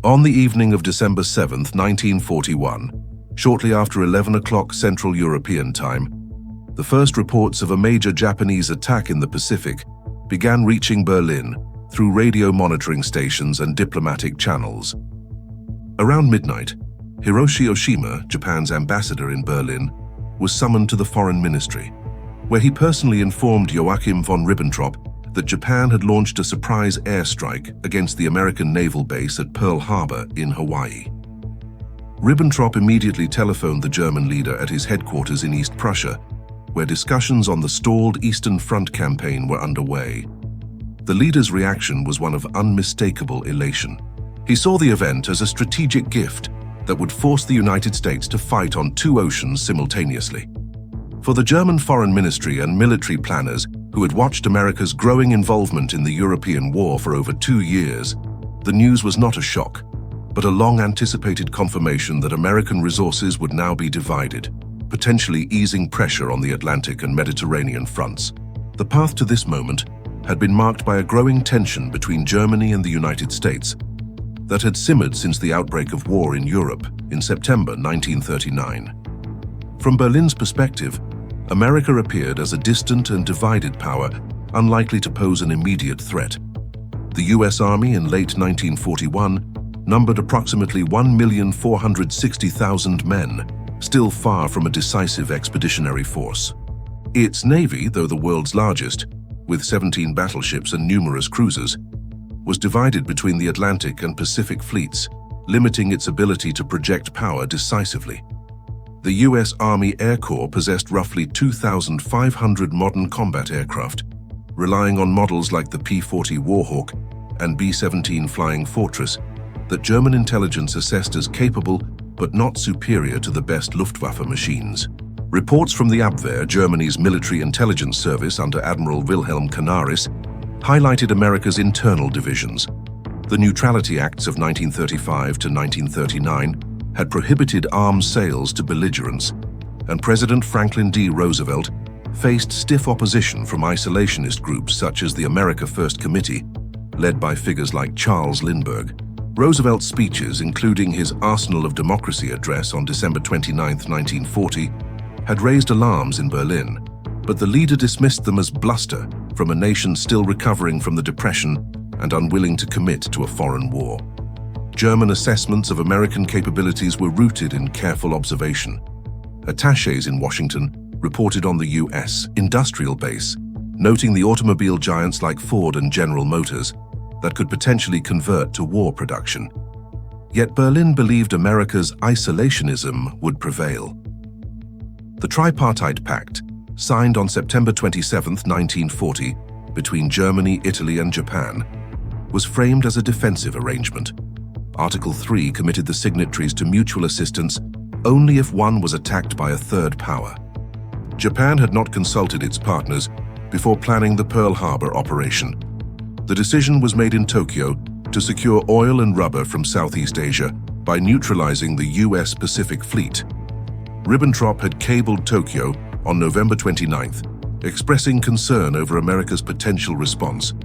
On the evening of December 7, 1941, shortly after 11 o'clock Central European Time, the first reports of a major Japanese attack in the Pacific began reaching Berlin through radio monitoring stations and diplomatic channels. Around midnight, Hiroshi Oshima, Japan's ambassador in Berlin, was summoned to the Foreign Ministry, where he personally informed Joachim von Ribbentrop that Japan had launched a surprise airstrike against the American naval base at Pearl Harbor in Hawaii. Ribbentrop immediately telephoned the German leader at his headquarters in East Prussia, where discussions on the stalled Eastern Front campaign were underway. The leader's reaction was one of unmistakable elation. He saw the event as a strategic gift that would force the United States to fight on two oceans simultaneously. For the German Foreign Ministry and military planners who had watched America's growing involvement in the European war for over 2 years, the news was not a shock, but a long-anticipated confirmation that American resources would now be divided, potentially easing pressure on the Atlantic and Mediterranean fronts. The path to this moment had been marked by a growing tension between Germany and the United States that had simmered since the outbreak of war in Europe in September 1939. From Berlin's perspective, America appeared as a distant and divided power, unlikely to pose an immediate threat. The US Army in late 1941 numbered approximately 1,460,000 men, still far from a decisive expeditionary force. Its navy, though the world's largest, with 17 battleships and numerous cruisers, was divided between the Atlantic and Pacific fleets, limiting its ability to project power decisively. The US Army Air Corps possessed roughly 2,500 modern combat aircraft, relying on models like the P-40 Warhawk and B-17 Flying Fortress that German intelligence assessed as capable but not superior to the best Luftwaffe machines. Reports from the Abwehr, Germany's military intelligence service under Admiral Wilhelm Canaris, highlighted America's internal divisions. The Neutrality Acts of 1935 to 1939 had prohibited arms sales to belligerents, and President Franklin D. Roosevelt faced stiff opposition from isolationist groups such as the America First Committee, led by figures like Charles Lindbergh. Roosevelt's speeches, including his Arsenal of Democracy address on December 29, 1940, had raised alarms in Berlin, but the leader dismissed them as bluster from a nation still recovering from the Depression and unwilling to commit to a foreign war. German assessments of American capabilities were rooted in careful observation. Attachés in Washington reported on the U.S. industrial base, noting the automobile giants like Ford and General Motors that could potentially convert to war production. Yet Berlin believed America's isolationism would prevail. The Tripartite Pact, signed on September 27, 1940, between Germany, Italy, and Japan, was framed as a defensive arrangement. Article 3 committed the signatories to mutual assistance only if one was attacked by a third power. Japan had not consulted its partners before planning the Pearl Harbor operation. The decision was made in Tokyo to secure oil and rubber from Southeast Asia by neutralizing the U.S. Pacific Fleet. Ribbentrop had cabled Tokyo on November 29th, expressing concern over America's potential response,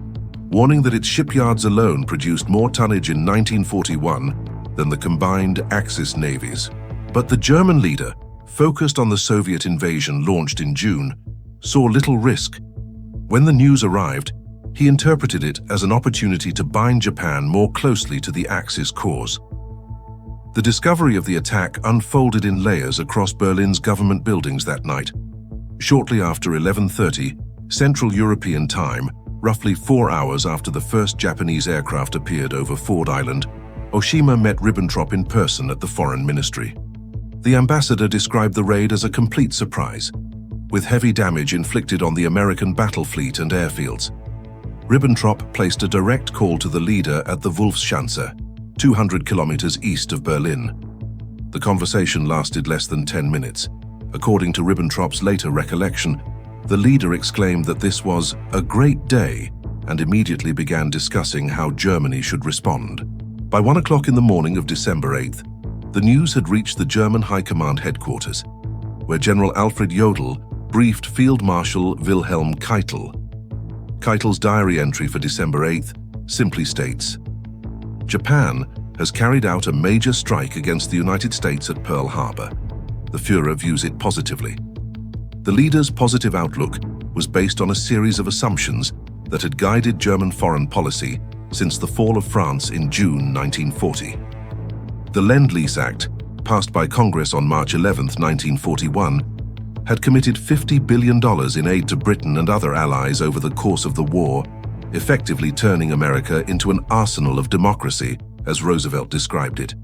warning that its shipyards alone produced more tonnage in 1941 than the combined Axis navies. But the German leader, focused on the Soviet invasion launched in June, saw little risk. When the news arrived, he interpreted it as an opportunity to bind Japan more closely to the Axis cause. The discovery of the attack unfolded in layers across Berlin's government buildings that night. Shortly after 11:30 Central European Time, roughly 4 hours after the first Japanese aircraft appeared over Ford Island, Oshima met Ribbentrop in person at the Foreign Ministry. The ambassador described the raid as a complete surprise, with heavy damage inflicted on the American battle fleet and airfields. Ribbentrop placed a direct call to the leader at the Wolfschanze, 200 kilometers east of Berlin. The conversation lasted less than 10 minutes. According to Ribbentrop's later recollection, the leader exclaimed that this was a great day and immediately began discussing how Germany should respond. By 1 o'clock in the morning of December 8th, the news had reached the German High Command headquarters, where General Alfred Jodl briefed Field Marshal Wilhelm Keitel. Keitel's diary entry for December 8th simply states, "Japan has carried out a major strike against the United States at Pearl Harbor. The Führer views it positively. The leader's positive outlook was based on a series of assumptions that had guided German foreign policy since the fall of France in June 1940. The Lend-Lease Act, passed by Congress on March 11, 1941, had committed $50 billion in aid to Britain and other allies over the course of the war, effectively turning America into an arsenal of democracy, as Roosevelt described it.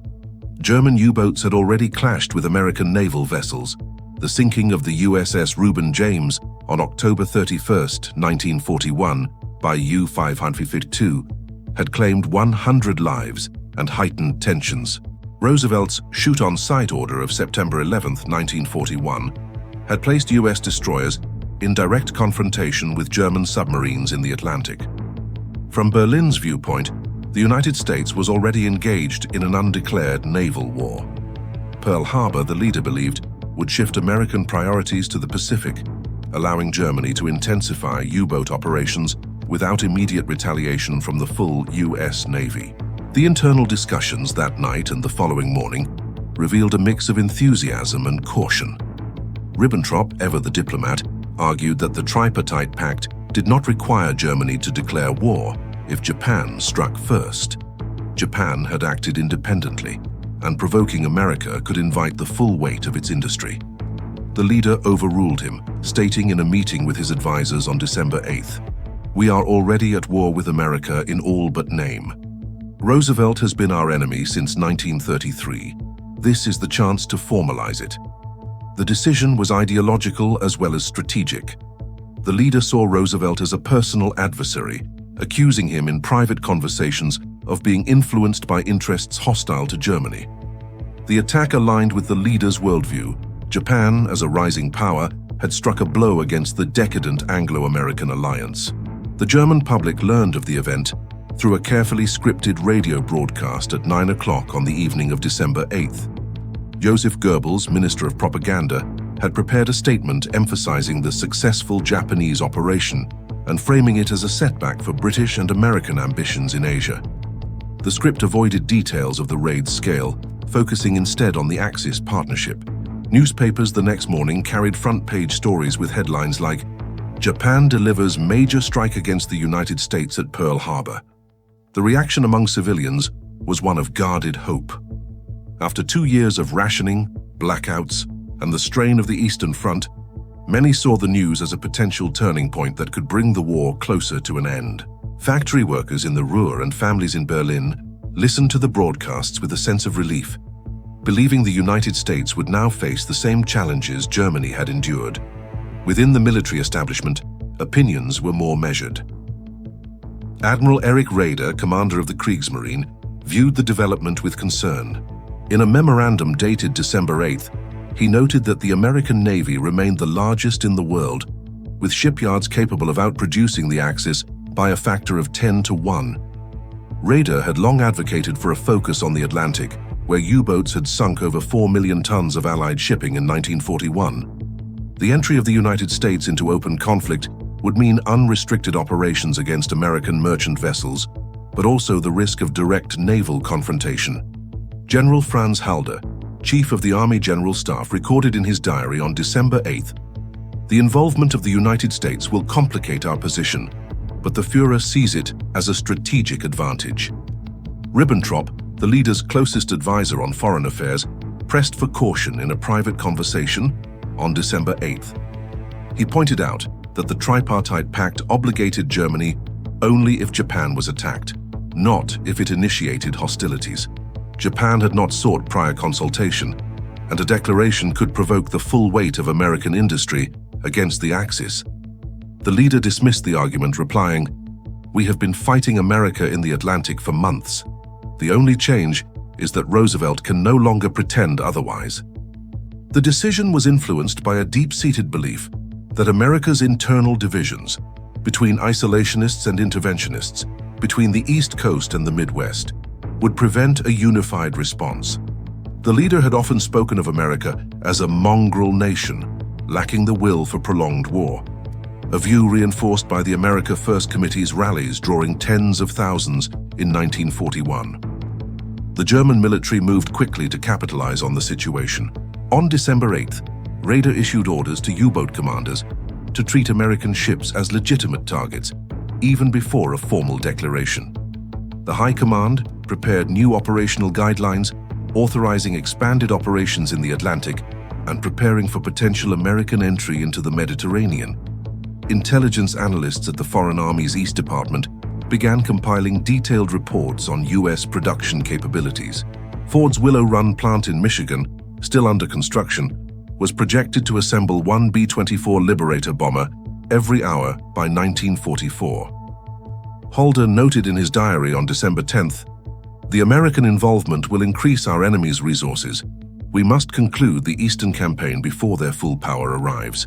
German U-boats had already clashed with American naval vessels. The sinking of the USS Reuben James on October 31, 1941, by U-552 had claimed 100 lives and heightened tensions. Roosevelt's shoot-on-sight order of September 11, 1941, had placed U.S. destroyers in direct confrontation with German submarines in the Atlantic. From Berlin's viewpoint, the United States was already engaged in an undeclared naval war. Pearl Harbor, the leader believed, would shift American priorities to the Pacific, allowing Germany to intensify U-boat operations without immediate retaliation from the full U.S. Navy. The internal discussions that night and the following morning revealed a mix of enthusiasm and caution. Ribbentrop, ever the diplomat, argued that the Tripartite Pact did not require Germany to declare war if Japan struck first. Japan had acted independently, and provoking America could invite the full weight of its industry. The leader overruled him, stating in a meeting with his advisors on December 8th, "We are already at war with America in all but name. Roosevelt has been our enemy since 1933. This is the chance to formalize it." The decision was ideological as well as strategic. The leader saw Roosevelt as a personal adversary, accusing him in private conversations of being influenced by interests hostile to Germany. The attack aligned with the leader's worldview. Japan, as a rising power, had struck a blow against the decadent Anglo-American alliance. The German public learned of the event through a carefully scripted radio broadcast at 9 o'clock on the evening of December 8th. Joseph Goebbels, Minister of Propaganda, had prepared a statement emphasizing the successful Japanese operation and framing it as a setback for British and American ambitions in Asia. The script avoided details of the raid's scale, focusing instead on the Axis partnership. Newspapers the next morning carried front-page stories with headlines like, "Japan delivers major strike against the United States at Pearl Harbor." The reaction among civilians was one of guarded hope. After 2 years of rationing, blackouts, and the strain of the Eastern Front, many saw the news as a potential turning point that could bring the war closer to an end. Factory workers in the Ruhr and families in Berlin listened to the broadcasts with a sense of relief, believing the United States would now face the same challenges Germany had endured. Within the military establishment, opinions were more measured. Admiral Erich Raeder, commander of the Kriegsmarine, viewed the development with concern. In a memorandum dated December 8th, he noted that the American Navy remained the largest in the world, with shipyards capable of outproducing the Axis by a factor of 10 to 1. Raeder had long advocated for a focus on the Atlantic, where U-boats had sunk over 4 million tons of Allied shipping in 1941. The entry of the United States into open conflict would mean unrestricted operations against American merchant vessels, but also the risk of direct naval confrontation. General Franz Halder, Chief of the Army General Staff, recorded in his diary on December 8th, "The involvement of the United States will complicate our position, but the Führer sees it as a strategic advantage." Ribbentrop, the leader's closest advisor on foreign affairs, pressed for caution in a private conversation on December 8th. He pointed out that the Tripartite Pact obligated Germany only if Japan was attacked, not if it initiated hostilities. Japan had not sought prior consultation, and a declaration could provoke the full weight of American industry against the Axis. The leader dismissed the argument, replying, "We have been fighting America in the Atlantic for months. The only change is that Roosevelt can no longer pretend otherwise." The decision was influenced by a deep-seated belief that America's internal divisions, between isolationists and interventionists, between the East Coast and the Midwest, would prevent a unified response. The leader had often spoken of America as a mongrel nation, lacking the will for prolonged war, a view reinforced by the America First Committee's rallies drawing tens of thousands in 1941. The German military moved quickly to capitalize on the situation. On December 8th, Raeder issued orders to U-boat commanders to treat American ships as legitimate targets, even before a formal declaration. The High Command prepared new operational guidelines, authorizing expanded operations in the Atlantic and preparing for potential American entry into the Mediterranean. Intelligence analysts at the Foreign Army's East Department began compiling detailed reports on U.S. production capabilities. Ford's Willow Run plant in Michigan, still under construction, was projected to assemble one B-24 Liberator bomber every hour by 1944. Halder noted in his diary on December 10th, "The American involvement will increase our enemy's resources. We must conclude the Eastern campaign before their full power arrives."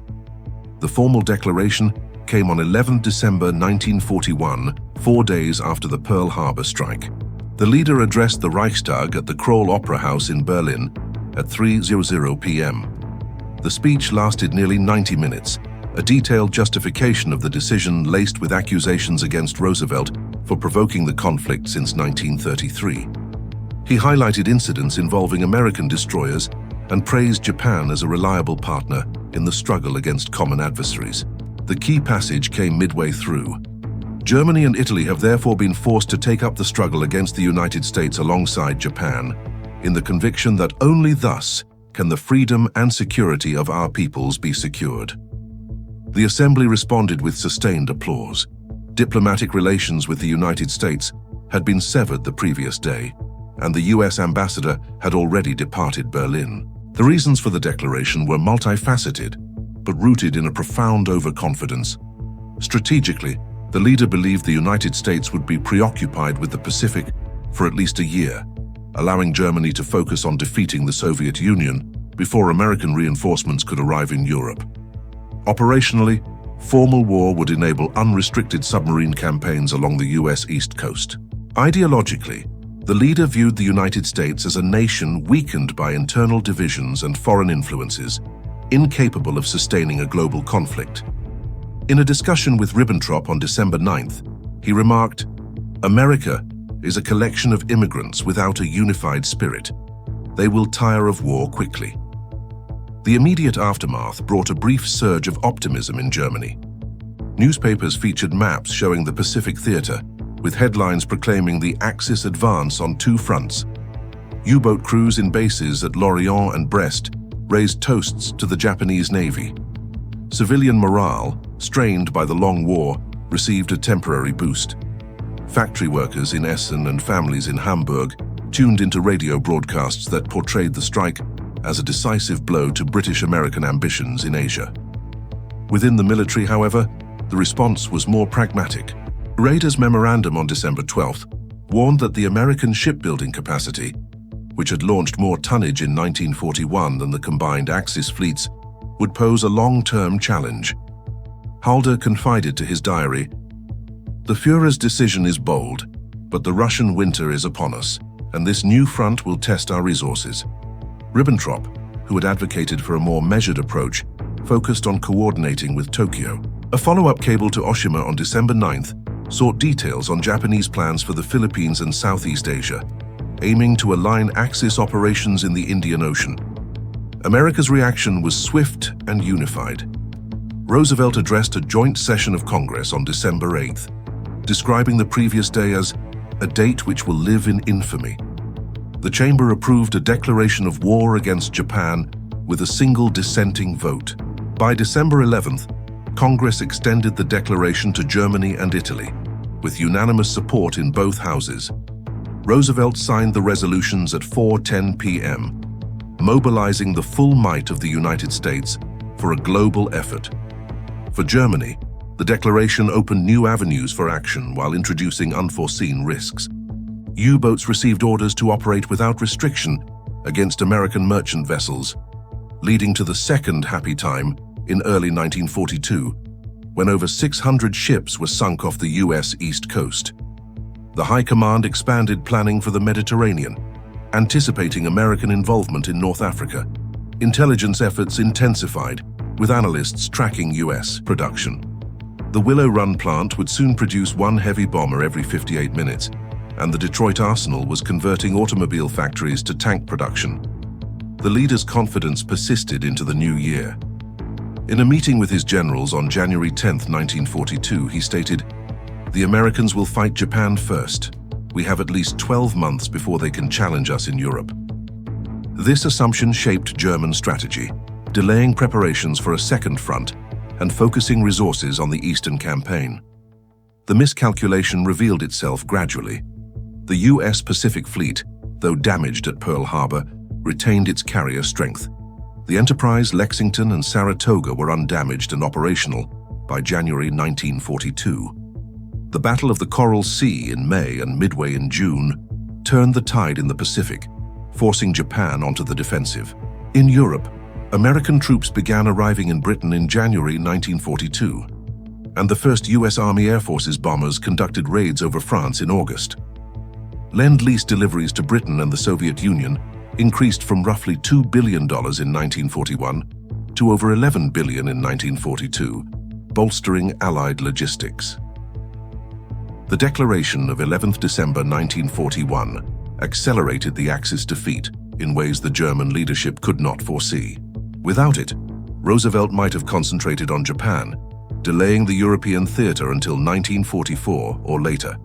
The formal declaration came on 11 December 1941, 4 days after the Pearl Harbor strike. The leader addressed the Reichstag at the Kroll Opera House in Berlin at 3:00 p.m. The speech lasted nearly 90 minutes, a detailed justification of the decision laced with accusations against Roosevelt for provoking the conflict since 1933. He highlighted incidents involving American destroyers and praised Japan as a reliable partner in the struggle against common adversaries. The key passage came midway through. Germany and Italy have therefore been forced to take up the struggle against the United States alongside Japan, in the conviction that only thus can the freedom and security of our peoples be secured. The Assembly responded with sustained applause. Diplomatic relations with the United States had been severed the previous day, and the U.S. ambassador had already departed Berlin. The reasons for the declaration were multifaceted, but rooted in a profound overconfidence. Strategically, the leader believed the United States would be preoccupied with the Pacific for at least a year, allowing Germany to focus on defeating the Soviet Union before American reinforcements could arrive in Europe. Operationally, formal war would enable unrestricted submarine campaigns along the U.S. East Coast. Ideologically, the leader viewed the United States as a nation weakened by internal divisions and foreign influences, incapable of sustaining a global conflict. In a discussion with Ribbentrop on December 9th, he remarked, "America is a collection of immigrants without a unified spirit. They will tire of war quickly." The immediate aftermath brought a brief surge of optimism in Germany. Newspapers featured maps showing the Pacific Theater, with headlines proclaiming the Axis advance on 2 fronts. U-boat crews in bases at Lorient and Brest raised toasts to the Japanese Navy. Civilian morale, strained by the long war, received a temporary boost. Factory workers in Essen and families in Hamburg tuned into radio broadcasts that portrayed the strike as a decisive blow to British-American ambitions in Asia. Within the military, however, the response was more pragmatic. Raeder's memorandum on December 12th warned that the American shipbuilding capacity, which had launched more tonnage in 1941 than the combined Axis fleets, would pose a long-term challenge. Halder confided to his diary, "The Führer's decision is bold, but the Russian winter is upon us, and this new front will test our resources." Ribbentrop, who had advocated for a more measured approach, focused on coordinating with Tokyo. A follow-up cable to Oshima on December 9th sought details on Japanese plans for the Philippines and Southeast Asia, aiming to align Axis operations in the Indian Ocean. America's reaction was swift and unified. Roosevelt addressed a joint session of Congress on December 8th, describing the previous day as a date which will live in infamy. The chamber approved a declaration of war against Japan with a single dissenting vote. By December 11th, Congress extended the declaration to Germany and Italy, with unanimous support in both houses. Roosevelt signed the resolutions at 4:10 p.m., mobilizing the full might of the United States for a global effort. For Germany, the declaration opened new avenues for action while introducing unforeseen risks. U-boats received orders to operate without restriction against American merchant vessels, leading to the second happy time in early 1942, when over 600 ships were sunk off the U.S. East Coast. The High Command expanded planning for the Mediterranean, anticipating American involvement in North Africa. Intelligence efforts intensified, with analysts tracking U.S. production. The Willow Run plant would soon produce one heavy bomber every 58 minutes, and the Detroit arsenal was converting automobile factories to tank production. The leader's confidence persisted into the new year. In a meeting with his generals on January 10, 1942, he stated, "The Americans will fight Japan first. We have at least 12 months before they can challenge us in Europe." This assumption shaped German strategy, delaying preparations for a second front and focusing resources on the Eastern Campaign. The miscalculation revealed itself gradually. The U.S. Pacific Fleet, though damaged at Pearl Harbor, retained its carrier strength. The Enterprise, Lexington, and Saratoga were undamaged and operational by January 1942. The Battle of the Coral Sea in May and Midway in June turned the tide in the Pacific, forcing Japan onto the defensive. In Europe, American troops began arriving in Britain in January 1942, and the first U.S. Army Air Force's bombers conducted raids over France in August. Lend-Lease deliveries to Britain and the Soviet Union increased from roughly $2 billion in 1941 to over $11 billion in 1942, bolstering Allied logistics. The declaration of 11th December 1941 accelerated the Axis defeat in ways the German leadership could not foresee. Without it, Roosevelt might have concentrated on Japan, delaying the European theater until 1944 or later.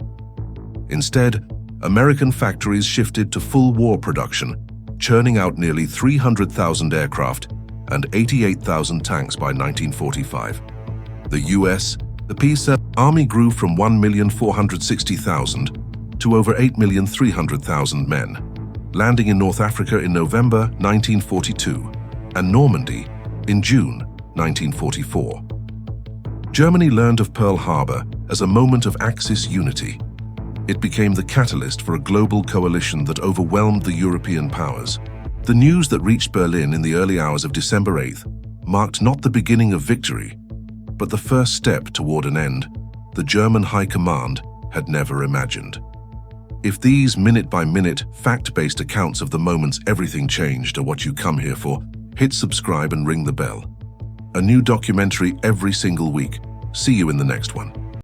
Instead, American factories shifted to full war production, churning out nearly 300,000 aircraft and 88,000 tanks by 1945. The U.S., the Peace Army grew from 1,460,000 to over 8,300,000 men, landing in North Africa in November 1942 and Normandy in June 1944. Germany learned of Pearl Harbor as a moment of Axis unity. It became the catalyst for a global coalition that overwhelmed the European powers. The news that reached Berlin in the early hours of December 8th marked not the beginning of victory, but the first step toward an end the German High Command had never imagined. If these minute-by-minute, fact-based accounts of the moments everything changed are what you come here for, hit subscribe and ring the bell. A new documentary every single week. See you in the next one.